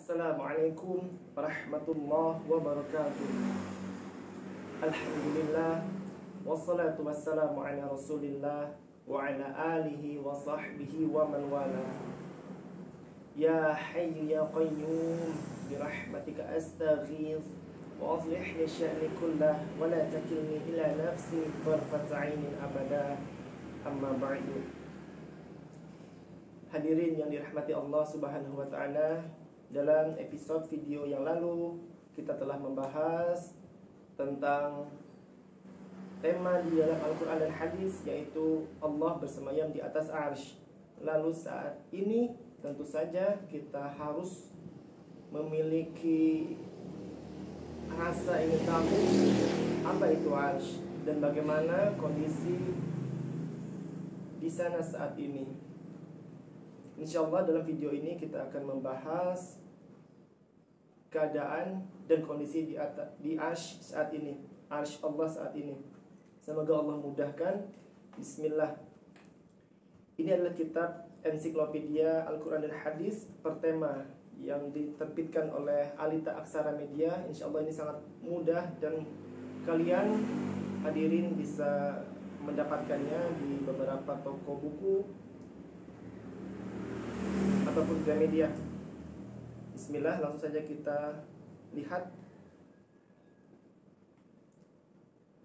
Assalamualaikum warahmatullahi wabarakatuh. Alhamdulillah, wassalatu wassalamu ala rasulillah wa ala alihi wa sahbihi wa man wala. Ya hayyu ya qayyum birahmatika astaghith wa aslih li sya'ni kullah wa la takilni ila nafsi tarfat 'ainin abada. Amma ba'du. Hadirin yang dirahmati Allah Subhanahu wa taala, dalam episode video yang lalu kita telah membahas tentang tema di dalam Al-Quran dan Hadis, yaitu Allah bersemayam di atas arsy. Lalu saat ini tentu saja kita harus memiliki rasa ingin tahu apa itu arsy dan bagaimana kondisi di sana saat ini. Insyaallah dalam video ini kita akan membahas keadaan dan kondisi di arsy saat ini, arsy Allah saat ini. Semoga Allah mudahkan. Bismillah. Ini adalah kitab ensiklopedia Al-Quran dan Hadis per tema yang diterbitkan oleh Alita Aksara Media. Insyaallah ini sangat mudah dan kalian hadirin bisa mendapatkannya di beberapa toko buku ataupun Gramedia. Bismillah, langsung saja kita lihat.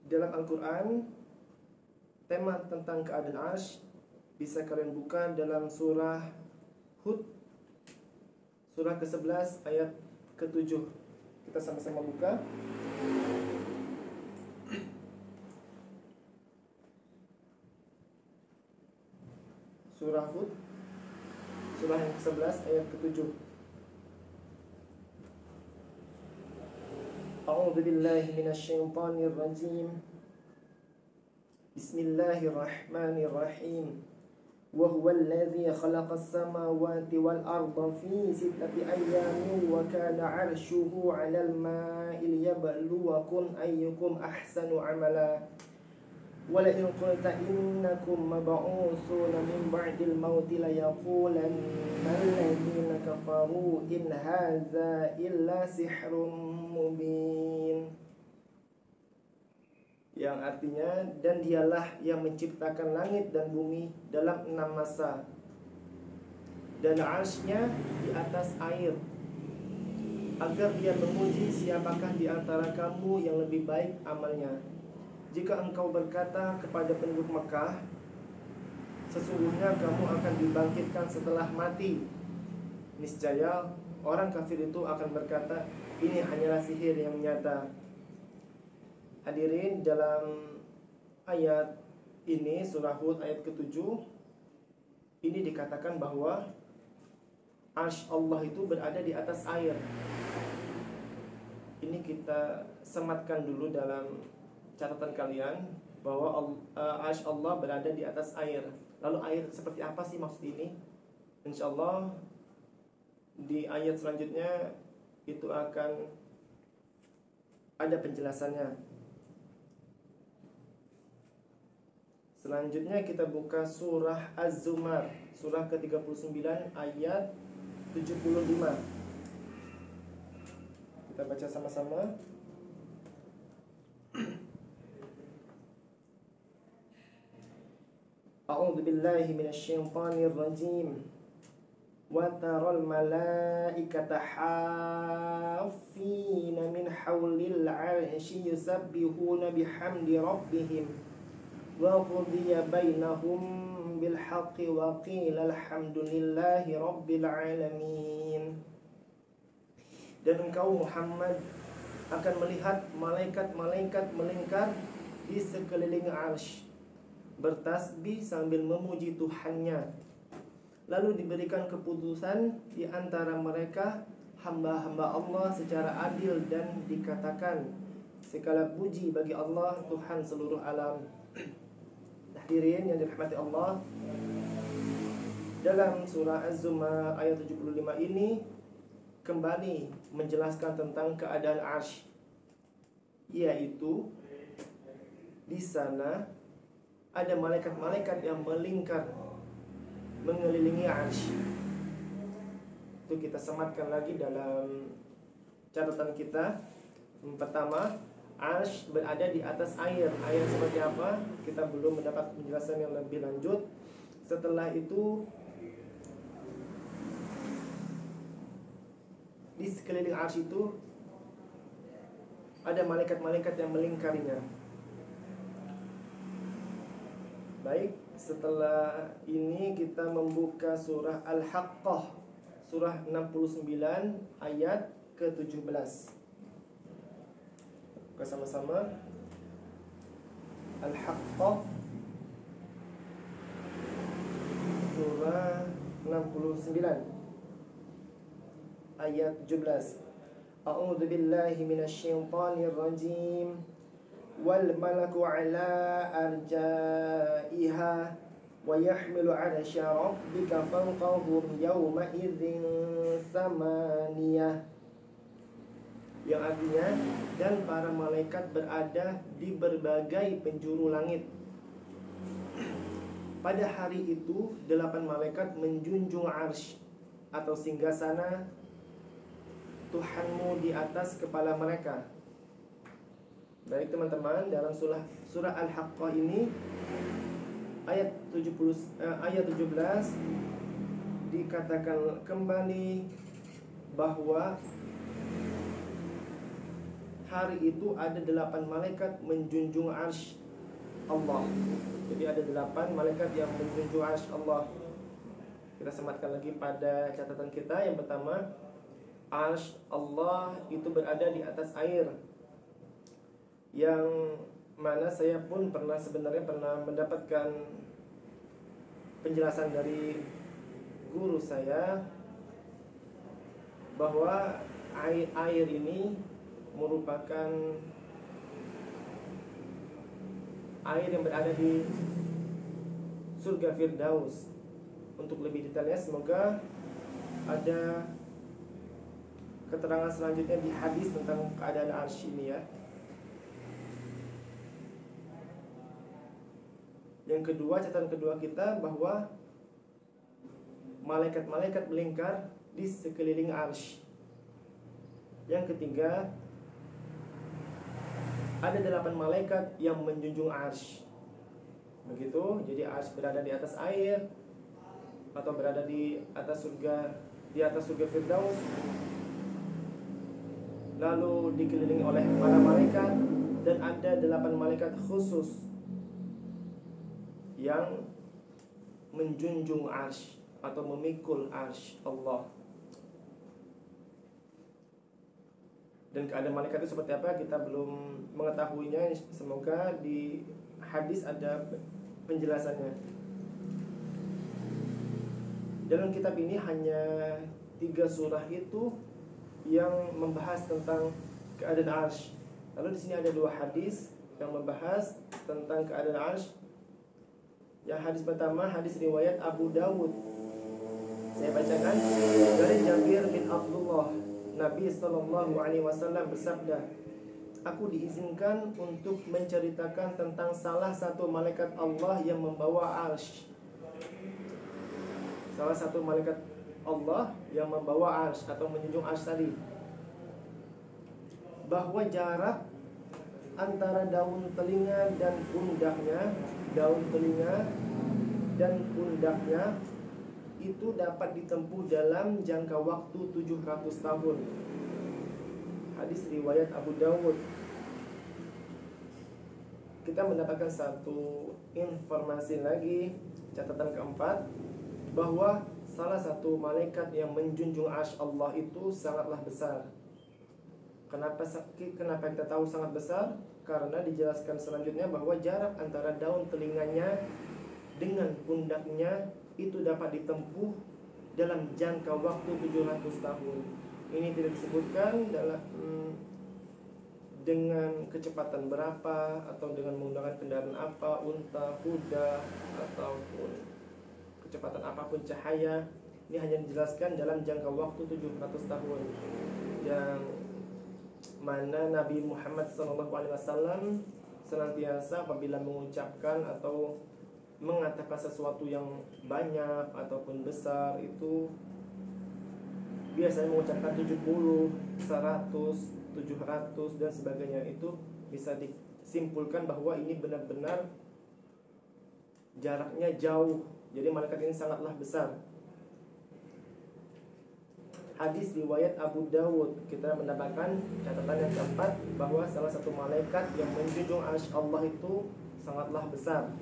Dalam Al-Quran, tema tentang keadaan arsy bisa kalian buka dalam surah Hud, surah ke-11 ayat ke-7. Kita sama-sama buka. Surah Hud, surah yang ke-11 ayat ke-7. A'udzu billahi minasyaitonir rajim. Bismillahirrahmanirrahim. Wa huwal ladzi khalaqas samawati wal arda fi sittati ayyamin wa kana 'arshuhu 'alal ma'i liyabluwakum ayyukum ahsanu 'amala. وَلَئِنْ قُلْتَ إِنَّكُمْ مَبْعُوثُونَ مِنْ بَعْدِ الْمَوْتِ لَيَقُولَنَّ الَّذِينَ كَفَرُوا إِنْ هَذَا إِلَّا سِحْرٌ مُبِينٌ. Yang artinya, dan dialah yang menciptakan langit dan bumi dalam 6 masa, dan arsy-Nya di atas air, agar dia menguji siapakah di antara kamu yang lebih baik amalnya. Jika engkau berkata kepada penduduk Mekah, sesungguhnya kamu akan dibangkitkan setelah mati, niscaya orang kafir itu akan berkata, ini hanyalah sihir yang nyata. Hadirin, dalam ayat ini, surah Hud ayat ke-7, ini dikatakan bahwa arsy Allah itu berada di atas air. Ini kita sematkan dulu dalam catatan kalian, bahwa arsy Allah berada di atas air. Lalu air seperti apa sih maksud ini? Insyaallah di ayat selanjutnya itu akan ada penjelasannya. Selanjutnya kita buka surah Az-Zumar, surah ke-39 ayat 75. Kita baca sama-sama. A'udzu billahi minasyaitonir rajim. Wa taral malaikata haffina min haulil 'arsyi yusabbihuna bihamdi rabbihim wa qudiya bainahum bil haqqi wa qila alhamdulillahi rabbil alamin. Dan engkau Muhammad akan melihat malaikat-malaikat melingkar di sekeliling arsy, bertasbih sambil memuji Tuhannya. Lalu diberikan keputusan di antara mereka hamba-hamba Allah secara adil, dan dikatakan segala puji bagi Allah, Tuhan seluruh alam. Hadirin yang dirahmati Allah, dalam surah Az-Zumar ayat 75 ini kembali menjelaskan tentang keadaan arsy, yaitu di sana ada malaikat-malaikat yang melingkar mengelilingi arsy. itu kita sematkan lagi dalam catatan kita. Pertama, arsy berada di atas air. Air seperti apa? Kita belum mendapat penjelasan yang lebih lanjut. Setelah itu, di sekeliling arsy itu ada malaikat-malaikat yang melingkarinya. Baik, setelah ini kita membuka surah Al-Haqqah, surah 69 ayat ke-17. Buka sama-sama. Al-Haqqah, surah 69 ayat 17. A'udzu billahi minasyaitonir rajim. Wal malaku ala arja'iha wa yahmilu 'arsya rabbika fawqahum yawma idzin samaniyah. Yang artinya, dan para malaikat berada di berbagai penjuru langit. Pada hari itu 8 malaikat menjunjung arsy atau singgasana Tuhanmu di atas kepala mereka. Baik teman-teman, dalam surah Al-Haqqah ini ayat 17 dikatakan kembali bahwa hari itu ada 8 malaikat menjunjung arsy Allah. Jadi ada 8 malaikat yang menjunjung arsy Allah. Kita sematkan lagi pada catatan kita. Yang pertama, arsy Allah itu berada di atas air. Yang mana saya pun sebenarnya pernah mendapatkan penjelasan dari guru saya bahwa air ini merupakan air yang berada di surga Firdaus. Untuk lebih detailnya semoga ada keterangan selanjutnya di hadis tentang keadaan arsy ini ya. Yang kedua, catatan kedua kita bahwa malaikat-malaikat melingkar di sekeliling arsy. Yang ketiga, ada 8 malaikat yang menjunjung arsy. Begitu, jadi arsy berada di atas air atau berada di atas surga Firdaus. Lalu dikelilingi oleh para malaikat, dan ada 8 malaikat khusus yang menjunjung arsy atau memikul arsy Allah. Dan keadaan malaikat itu seperti apa kita belum mengetahuinya. Semoga di hadis ada penjelasannya. Dalam kitab ini hanya 3 surah itu yang membahas tentang keadaan arsy. Lalu di sini ada 2 hadis yang membahas tentang keadaan arsy. Yang hadis pertama, hadis riwayat Abu Dawud. Saya bacakan dari Jabir bin Abdullah. Nabi SAW bersabda, aku diizinkan untuk menceritakan tentang salah satu malaikat Allah yang membawa arsy. Salah satu malaikat Allah yang membawa arsy atau menjunjung arsy tadi, bahwa jarak antara daun telinga dan pundaknya itu dapat ditempuh dalam jangka waktu 700 tahun. Hadis riwayat Abu Dawud. Kita mendapatkan satu informasi lagi, catatan keempat, bahwa salah satu malaikat yang menjunjung arsy Allah itu sangatlah besar. Kenapa kita tahu sangat besar? Karena dijelaskan selanjutnya bahwa jarak antara daun telinganya dengan pundaknya itu dapat ditempuh dalam jangka waktu 700 tahun. Ini tidak disebutkan dengan kecepatan berapa atau dengan menggunakan kendaraan apa, unta, kuda, ataupun kecepatan apapun cahaya. Ini hanya dijelaskan dalam jangka waktu 700 tahun, yang mana Nabi Muhammad SAW senantiasa apabila mengucapkan atau mengatakan sesuatu yang banyak ataupun besar, itu biasanya mengucapkan 70, 100, 700 dan sebagainya. Itu bisa disimpulkan bahwa ini benar-benar jaraknya jauh. Jadi malaikat ini sangatlah besar. Hadis riwayat Abu Dawud, kita mendapatkan catatan yang keempat bahwa salah satu malaikat yang menjunjung arsy Allah itu sangatlah besar.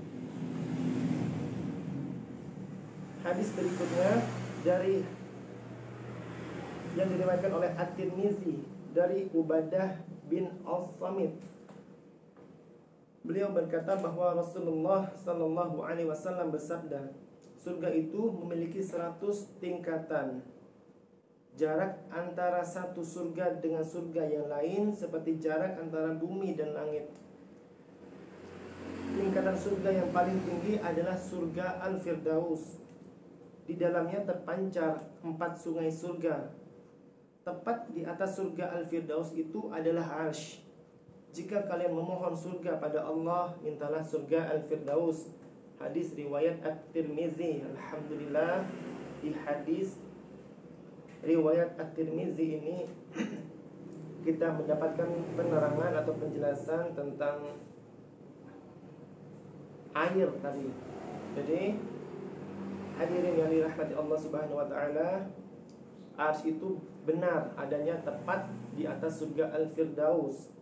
Hadis berikutnya dari yang diriwayatkan oleh At-Tirmizi dari Ubadah bin As-Samit. Beliau berkata bahwa Rasulullah sallallahu alaihi wasallam bersabda, surga itu memiliki 100 tingkatan. Jarak antara satu surga dengan surga yang lain seperti jarak antara bumi dan langit. Tingkatan surga yang paling tinggi adalah surga Al-Firdaus. Di dalamnya terpancar 4 sungai surga. Tepat di atas surga Al-Firdaus itu adalah arsy. Jika kalian memohon surga pada Allah, mintalah surga Al-Firdaus. Hadis riwayat At-Tirmizi. Alhamdulillah, di hadis riwayat At-Tirmizi ini kita mendapatkan penerangan atau penjelasan tentang air tadi. Jadi hadirin yang dirahmati Allah Subhanahu wa taala, arsy itu benar adanya tepat di atas surga Al-Firdaus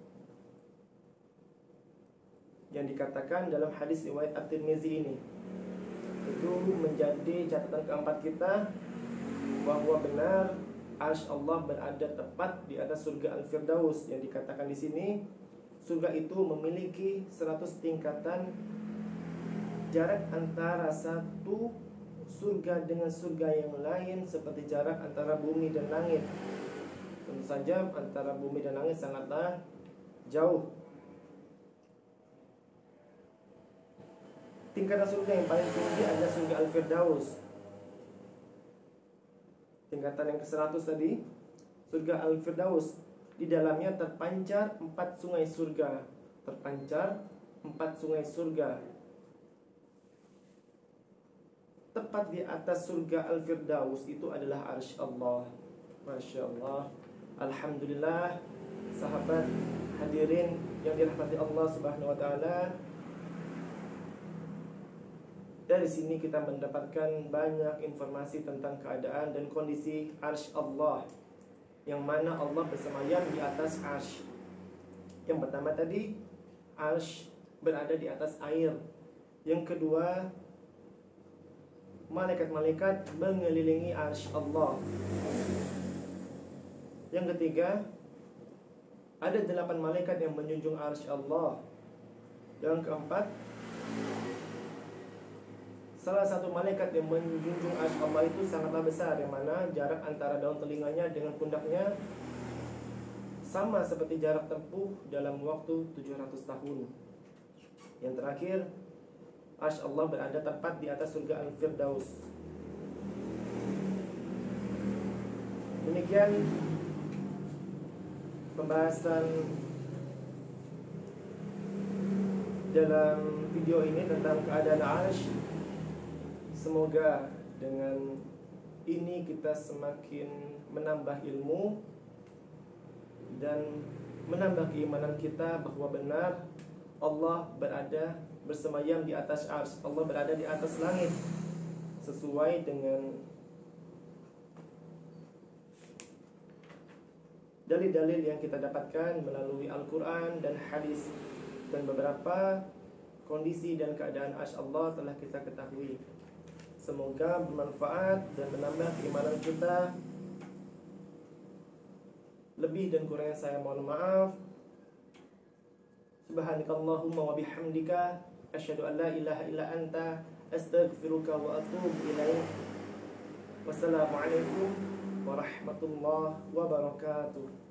yang dikatakan dalam hadis riwayat At-Tirmizi ini. Itu menjadi catatan keempat kita bahwa benar arsy Allah berada tepat di atas surga Al-Firdaus. Yang dikatakan di sini, surga itu memiliki 100 tingkatan. Jarak antara satu surga dengan surga yang lain seperti jarak antara bumi dan langit. Tentu saja antara bumi dan langit sangatlah jauh. Tingkatan surga yang paling tinggi adalah surga Al-Firdaus. Tingkatan yang ke-100 tadi, surga Al-Firdaus. Di dalamnya terpancar 4 sungai surga. Terpancar 4 sungai surga. Tepat di atas surga Al-Firdaus itu adalah arsy Allah. Masya Allah. Alhamdulillah, sahabat hadirin yang dirahmati Allah Subhanahu wa taala. Dari sini kita mendapatkan banyak informasi tentang keadaan dan kondisi arsy Allah, yang mana Allah bersemayam di atas arsy. Yang pertama tadi, arsy berada di atas air. Yang kedua, malaikat-malaikat mengelilingi arsy Allah. Yang ketiga, ada 8 malaikat yang menjunjung arsy Allah. Yang keempat, salah satu malaikat yang menjunjung arsy Allah itu sangatlah besar, yang mana jarak antara daun telinganya dengan pundaknya sama seperti jarak tempuh dalam waktu 700 tahun. Yang terakhir, arsy Allah berada tepat di atas surga Al-Firdaus. Demikian pembahasan dalam video ini tentang keadaan arsy. Semoga dengan ini kita semakin menambah ilmu dan menambah keimanan kita bahwa benar Allah berada bersemayam di atas arsy. Allah berada di atas langit sesuai dengan dalil-dalil yang kita dapatkan melalui Al-Quran dan hadis, dan beberapa kondisi dan keadaan arsy Allah telah kita ketahui. Semoga bermanfaat dan menambah keimanan kita. Lebih dan kurangnya saya mohon maaf. Subhanakallahumma wa bihamdika asyhadu an la ilaha illa anta astaghfiruka wa atubu ilaik. Wassalamualaikum warahmatullahi wabarakatuh.